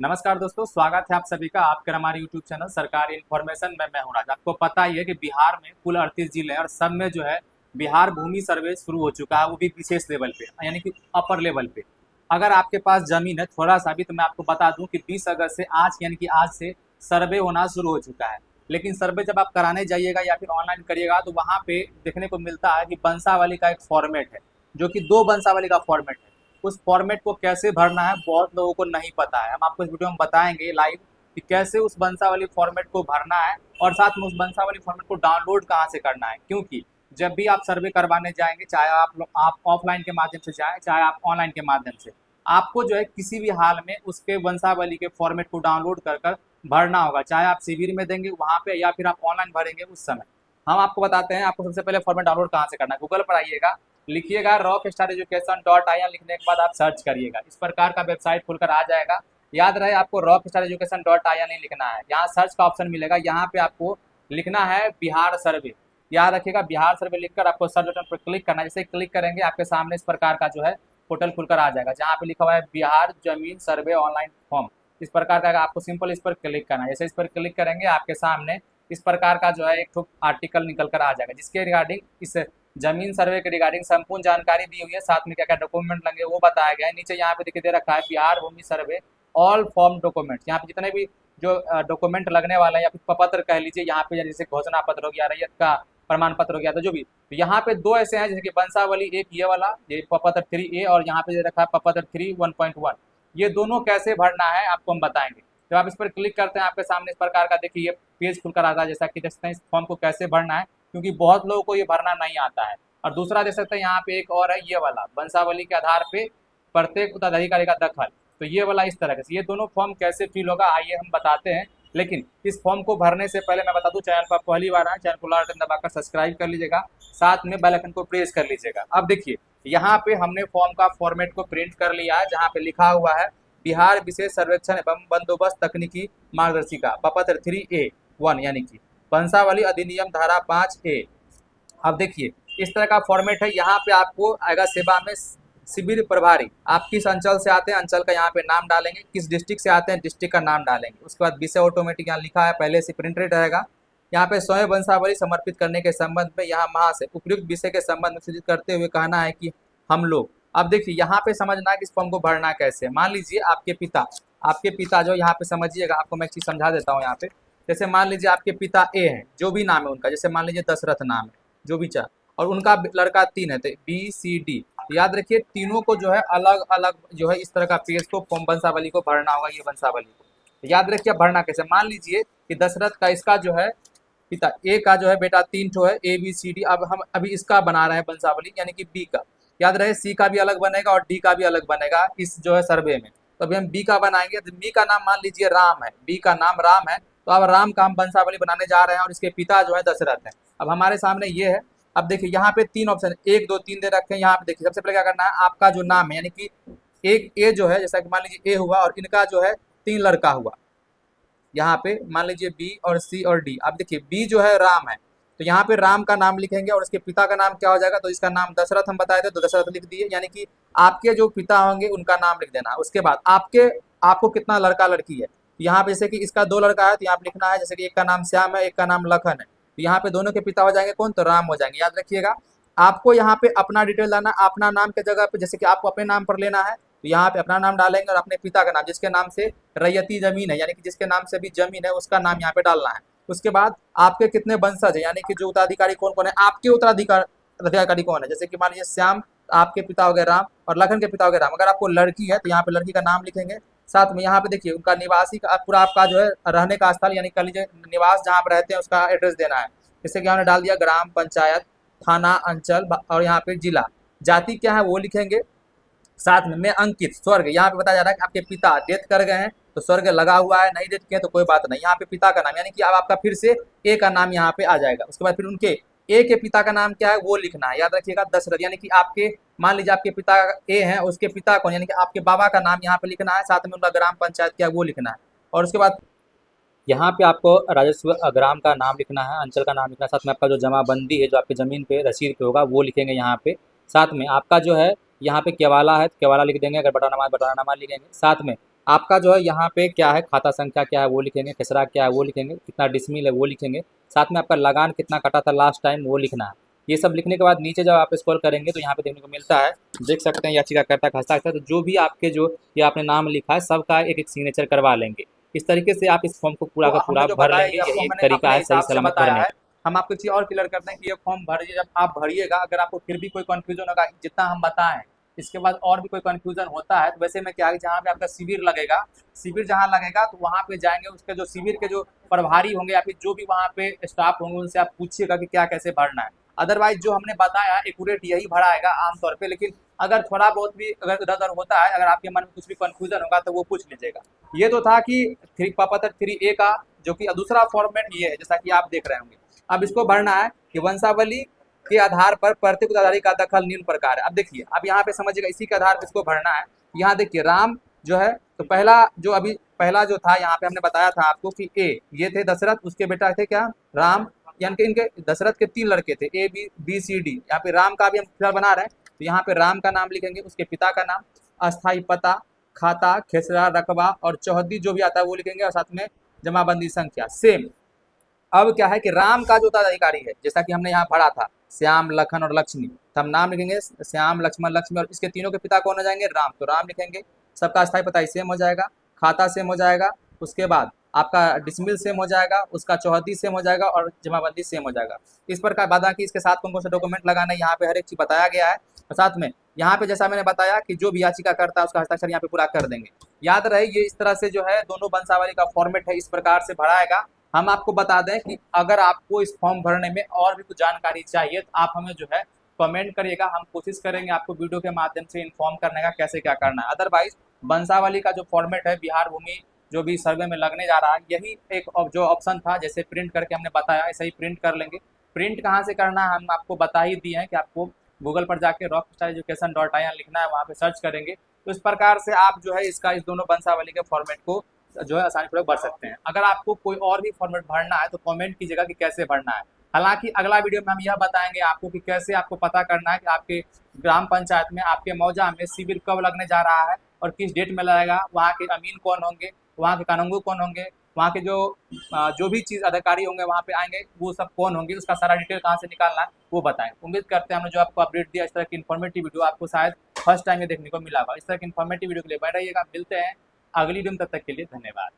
नमस्कार दोस्तों, स्वागत है आप सभी का आपके हमारे यूट्यूब चैनल सरकारी इन्फॉर्मेशन में। मैं हूं राज। आपको पता ही है कि बिहार में कुल 38 जिले हैं और सब में जो है बिहार भूमि सर्वे शुरू हो चुका है, वो भी विशेष लेवल पे यानी कि अपर लेवल पे। अगर आपके पास जमीन है थोड़ा सा भी तो मैं आपको बता दूं कि 20 अगस्त से आज यानी कि आज से सर्वे होना शुरू हो चुका है। लेकिन सर्वे जब आप कराने जाइएगा या फिर ऑनलाइन करिएगा तो वहाँ पे देखने को मिलता है कि वंशावली का एक फॉर्मेट है, जो कि 2 वंशावली का फॉर्मेट है। उस फॉर्मेट को कैसे भरना है बहुत लोगों को नहीं पता है। हम आपको इस वीडियो में बताएंगे लाइव कि कैसे उस वंशावली फॉर्मेट को भरना है और साथ में उस वंशावली फॉर्मेट को डाउनलोड कहाँ से करना है। क्योंकि जब भी आप सर्वे करवाने जाएंगे, चाहे आप ऑफलाइन के माध्यम से जाएं चाहे आप ऑनलाइन के माध्यम से, आपको जो है किसी भी हाल में उसके वंशावली के फॉर्मेट को डाउनलोड कर कर भरना होगा। चाहे आप शिविर में देंगे वहाँ पे या फिर आप ऑनलाइन भरेंगे उस समय। हम आपको बताते हैं आपको सबसे पहले फॉर्मेट डाउनलोड कहाँ से करना है। गूगल पर आइएगा, लिखिएगा rockstar education.in, लिखने के बाद आप सर्च करिएगा, इस प्रकार का वेबसाइट खुलकर आ जाएगा। याद रहे आपको rockstar education.in ही लिखना है। यहाँ सर्च का ऑप्शन मिलेगा, यहाँ पे आपको लिखना है बिहार सर्वे। याद रखिएगा बिहार सर्वे लिखकर आपको सर्च बटन पर क्लिक करना है। जैसे क्लिक करेंगे आपके सामने इस प्रकार का जो है पोर्टल खुलकर आ जाएगा, जहाँ पे लिखा हुआ है बिहार जमीन सर्वे ऑनलाइन फॉर्म। इस प्रकार का आपको सिंपल इस पर क्लिक करना है। जैसे इस पर क्लिक करेंगे आपके सामने इस प्रकार का जो है एक ठो आर्टिकल निकल कर आ जाएगा, जिसके रिगार्डिंग इस जमीन सर्वे के रिगार्डिंग संपूर्ण जानकारी दी हुई है। साथ में क्या क्या डॉक्यूमेंट लगेंगे वो बताया गया है। नीचे यहाँ पे देखिए दे रखा है बिहार भूमि सर्वे ऑल फॉर्म डॉक्यूमेंट। यहाँ पे जितने भी जो डॉक्यूमेंट लगने वाला है या फिर प्रपत्र कह लीजिए, यहाँ पे जैसे घोषणा पत्र हो गया, रैयत का प्रमाण पत्र हो गया, तो जो भी तो यहाँ पे दो ऐसे हैं जैसे कि वंशावली एक ये वाला ये प्रपत्र 3A और यहाँ पे दे रखा है प्रपत्र 3 1.1। ये दोनों कैसे भरना है आपको हम बताएंगे। जब आप इस पर क्लिक करते हैं आपके सामने इस प्रकार का देखिए ये पेज खुलकर आता है, जैसा कि देखते हैं इस फॉर्म को कैसे भरना है, क्योंकि बहुत लोगों को ये भरना नहीं आता है। और दूसरा देख सकते हैं यहाँ पे एक और है ये वाला वंशावली के आधार पे प्रत्येक उत्तराधिकारी का दखल। तो ये वाला इस तरह से ये दोनों फॉर्म कैसे फिल होगा आइए हम बताते हैं। लेकिन इस फॉर्म को भरने से पहले मैं बता दूं, चैनल पर पहली बार आए चैनल को लाल बटन दबाकर सब्सक्राइब कर लीजिएगा, साथ में बेल आइकन को प्रेस कर लीजिएगा। अब देखिए यहाँ पे हमने फॉर्म का फॉर्मेट को प्रिंट कर लिया है, जहाँ पे लिखा हुआ है बिहार विशेष सर्वेक्षण एवं बंदोबस्त तकनीकी मार्गदर्शिका प्रपत्र 3A1 यानी कि वंशावली अधिनियम धारा 5A। अब देखिए इस तरह का फॉर्मेट है। यहाँ पे आपको आएगा सेवा में शिविर प्रभारी, आप किस अंचल से आते हैं अंचल का यहाँ पे नाम डालेंगे, किस डिस्ट्रिक्ट से आते हैं डिस्ट्रिक्ट का नाम डालेंगे। उसके बाद विषय ऑटोमेटिक यहाँ लिखा है पहले से प्रिंटेड रहेगा। यहाँ पे स्वयं वंशावली समर्पित करने के संबंध में यहाँ महा से उपयुक्त विषय के संबंध में सूचित करते हुए कहना है कि हम लोग। अब देखिए यहाँ पे समझना है कि इस फॉर्म को भरना कैसे। मान लीजिए आपके पिता जो यहाँ पे समझिएगा, आपको मैं एक चीज समझा देता हूँ यहाँ पे। जैसे मान लीजिए आपके पिता ए हैं, जो भी नाम है उनका, जैसे मान लीजिए दशरथ नाम है जो भी चाह, और उनका लड़का 3 है तो BCD। याद रखिए तीनों को जो है अलग अलग जो है इस तरह का पेज को फॉर्म वंशावली को भरना होगा। ये वंशावली को याद रखिए भरना कैसे। मान लीजिए कि दशरथ का इसका जो है पिता ए का जो है बेटा 3 ठो है ABCD। अब हम अभी इसका बना रहे हैं वंशावली यानी कि बी का। याद रहे सी का भी अलग बनेगा और डी का भी अलग बनेगा इस जो है सर्वे में। तो अभी हम बी का बनाएंगे। तो बी का नाम मान लीजिए राम है, बी का नाम राम है, तो अब राम का हम वंशावली बनाने जा रहे हैं और इसके पिता जो है दशरथ है। अब हमारे सामने ये है। अब देखिए यहाँ पे 3 ऑप्शन 1 2 3 दे रखे हैं। यहाँ पे देखिए सबसे पहले क्या करना है, आपका जो नाम है यानी कि एक ए जो है, जैसा कि मान लीजिए ए हुआ और इनका जो है 3 लड़का हुआ, यहाँ पे मान लीजिए बी और सी और डी। अब देखिए बी जो है राम है, तो यहाँ पे राम का नाम लिखेंगे और उसके पिता का नाम क्या हो जाएगा, तो इसका नाम दशरथ हम बताए थे तो दशरथ लिख दिए, यानी कि आपके जो पिता होंगे उनका नाम लिख देना। उसके बाद आपको कितना लड़का लड़की है, यहाँ पे जैसे कि इसका 2 लड़का है तो यहाँ पे लिखना है जैसे कि एक का नाम श्याम है एक का नाम लखन है, तो यहाँ पे दोनों के पिता हो जाएंगे कौन, तो राम हो जाएंगे। याद रखिएगा आपको यहाँ पे अपना डिटेल डालना, अपना नाम के जगह पे जैसे कि आपको अपने नाम पर लेना है तो यहाँ पे अपना नाम डालेंगे और अपने पिता का नाम जिसके नाम से रैयती जमीन है यानी कि जिसके नाम से भी जमीन है उसका नाम यहाँ पे डालना है। उसके बाद आपके कितने वंशज है यानी कि जो उत्तराधिकारी कौन कौन है, आपके उत्तराधिकारी कौन है, जैसे कि मान लीजिए श्याम आपके पिता हो गए राम और लखन के पिता हो गए राम। अगर आपको लड़की है तो यहाँ पे लड़की का नाम लिखेंगे। साथ में यहाँ पे देखिए उनका निवासी का पूरा आपका जो है रहने का स्थल यानी कह लीजिए निवास जहाँ पर रहते हैं उसका एड्रेस देना है। जैसे कि हमने डाल दिया ग्राम पंचायत, थाना, अंचल और यहाँ पे जिला। जाति क्या है वो लिखेंगे। साथ में अंकित स्वर्ग, यहाँ पे बताया जा रहा है कि आपके पिता डेथ कर गए हैं तो स्वर्ग लगा हुआ है, नहीं डेथ किए तो कोई बात नहीं। यहाँ पे पिता का नाम यानी कि अब आपका फिर से ए का नाम यहाँ पे आ जाएगा। उसके बाद फिर उनके ए के पिता का नाम क्या है वो लिखना है। याद रखिएगा दशरथ, यानी कि आपके मान लीजिए आपके पिता ए हैं उसके पिता कौन यानी कि आपके बाबा का नाम यहाँ पे लिखना है। साथ में उनका ग्राम पंचायत क्या है वो लिखना है। और उसके बाद यहाँ पे आपको राजस्व ग्राम का नाम लिखना है, अंचल का नाम लिखना है। साथ में आपका जो जमाबंदी है जो आपकी ज़मीन पे रसीद पे होगा वो लिखेंगे यहाँ पे। साथ में आपका जो है यहाँ पे केवाला है तो केवाला लिख देंगे, अगर बटानामा बटानामा लिखेंगे। साथ में आपका जो है यहाँ पे क्या है, खाता संख्या क्या है वो लिखेंगे, खसरा क्या है वो लिखेंगे, कितना डिसमिल है वो लिखेंगे, साथ में आपका लगान कितना कटा था लास्ट टाइम वो लिखना है। ये सब लिखने के बाद नीचे जब आप स्क्रॉल करेंगे तो यहाँ पे देखने को मिलता है, देख सकते हैं याचिकाकर्ता का हस्ताक्षर। तो जो भी आपके जो ये आपने नाम लिखा है सबका एक एक सिग्नेचर करवा लेंगे। इस तरीके से आप इस फॉर्म को पूरा तो का हमने पूरा जो भर बताया लेंगे। ये आपको यही एक मैंने तरीका अपने है सही हिसाब से सलामत बताया भरने है। का। हम आपको चीज़ और क्लियर करते हैं कि ये फॉर्म भरिए, जब आप भरिएगा अगर आपको फिर भी कोई कन्फ्यूजन होगा जितना हम बताएं इसके बाद और भी कोई कन्फ्यूजन होता है तो वैसे में क्या है, जहाँ पे आपका शिविर लगेगा, शिविर जहाँ लगेगा तो वहाँ पे जाएंगे, उसके जो शिविर के जो प्रभारी होंगे या फिर जो भी वहाँ पे स्टाफ होंगे उनसे आप पूछिएगा कि क्या कैसे भरना है। अदरवाइज जो हमने बताया एक्यूरेट यही भराएगा आमतौर पे, लेकिन अगर थोड़ा बहुत भी अगर इधर उधर होता है, अगर आपके मन में कुछ भी कन्फ्यूजन होगा तो वो पूछ लीजिएगा। ये तो था कि थ्री पापा 3A का, जो कि दूसरा फॉर्मेट ये है जैसा कि आप देख रहे होंगे। अब इसको भरना है कि वंशावली के आधार पर प्रत्येक उत्तराधिकारी का दखल निम्न प्रकार है। अब देखिए, अब यहाँ पे समझिएगा इसी के आधार पर इसको भरना है। यहाँ देखिए राम जो है, तो पहला जो अभी पहला जो था यहाँ पे हमने बताया था आपको कि ए ये थे दशरथ, उसके बेटा थे क्या, राम, यानी कि इनके दशरथ के 3 लड़के थे, A B B C D. यहाँ पे राम का भी हम फिलहाल बना रहे हैं, तो यहाँ पे राम का नाम लिखेंगे, उसके पिता का नाम, अस्थाई पता, खाता, खेसरा, रकबा और चौहद्दी जो भी आता है वो लिखेंगे, और साथ में जमाबंदी संख्या सेम। अब क्या है कि राम का जो उत्तराधिकारी है, जैसा कि हमने यहाँ पढ़ा था श्याम, लखन और लक्ष्मी, तो हम नाम लिखेंगे श्याम, लक्ष्मण, लक्ष्मी, और इसके तीनों के पिता कौन हो जाएंगे, राम, तो राम लिखेंगे। सबका अस्थाई पता सेम हो जाएगा, खाता सेम हो जाएगा, उसके बाद आपका डिसमिल सेम हो जाएगा, उसका चौहद्दी सेम हो जाएगा और जमाबंदी सेम हो जाएगा। इस प्रकार बाकी इसके साथ कौन कौन से डॉक्यूमेंट लगाना है यहाँ पे हर एक चीज बताया गया है। और साथ में यहाँ पे जैसा मैंने बताया कि जो भी याचिका करता है उसका हस्ताक्षर यहाँ पे पूरा कर देंगे। याद रहे ये इस तरह से जो है दोनों वंशावली का फॉर्मेट है, इस प्रकार से भराएगा। हम आपको बता दें कि अगर आपको इस फॉर्म भरने में और भी कुछ जानकारी चाहिए तो आप हमें जो है कमेंट करिएगा, हम कोशिश करेंगे आपको वीडियो के माध्यम से इन्फॉर्म करने का कैसे क्या करना है। अदरवाइज वंशावली का जो फॉर्मेट है बिहार भूमि जो भी सर्वे में लगने जा रहा है, यही एक जो ऑप्शन था, जैसे प्रिंट करके हमने बताया ऐसे ही प्रिंट कर लेंगे। प्रिंट कहाँ से करना है हम आपको बता ही दिए हैं कि आपको गूगल पर जाके rockstar.education.in लिखना है, वहाँ पे सर्च करेंगे। तो इस प्रकार से आप जो है इसका इस दोनों वंशावली के फॉर्मेट को जो है आसानी पूर्वक भर सकते हैं। अगर आपको कोई और भी फॉर्मेट भरना है तो कमेंट कीजिएगा कि कैसे भरना है। हालांकि अगला वीडियो में हम यह बताएंगे आपको कि कैसे आपको पता करना है कि आपके ग्राम पंचायत में, आपके मौजा में शिविर कब लगने जा रहा है और किस डेट में लगेगा, वहाँ के अमीन कौन होंगे, वहाँ के कानूनगो कौन होंगे, वहाँ के जो भी चीज़ अधिकारी होंगे वहाँ पे आएंगे वो सब कौन होंगे, उसका सारा डिटेल कहाँ से निकालना है वो बताएं। उम्मीद करते हैं हमने जो आपको अपडेट दिया इस तरह की इन्फॉर्मेटिव वीडियो आपको शायद फर्स्ट टाइम ये देखने को मिला होगा। इस तरह की इन्फॉर्मेटिव वीडियो के लिए बने रहिएगा, मिलते हैं अगली वीडियो में, तब तक के लिए धन्यवाद।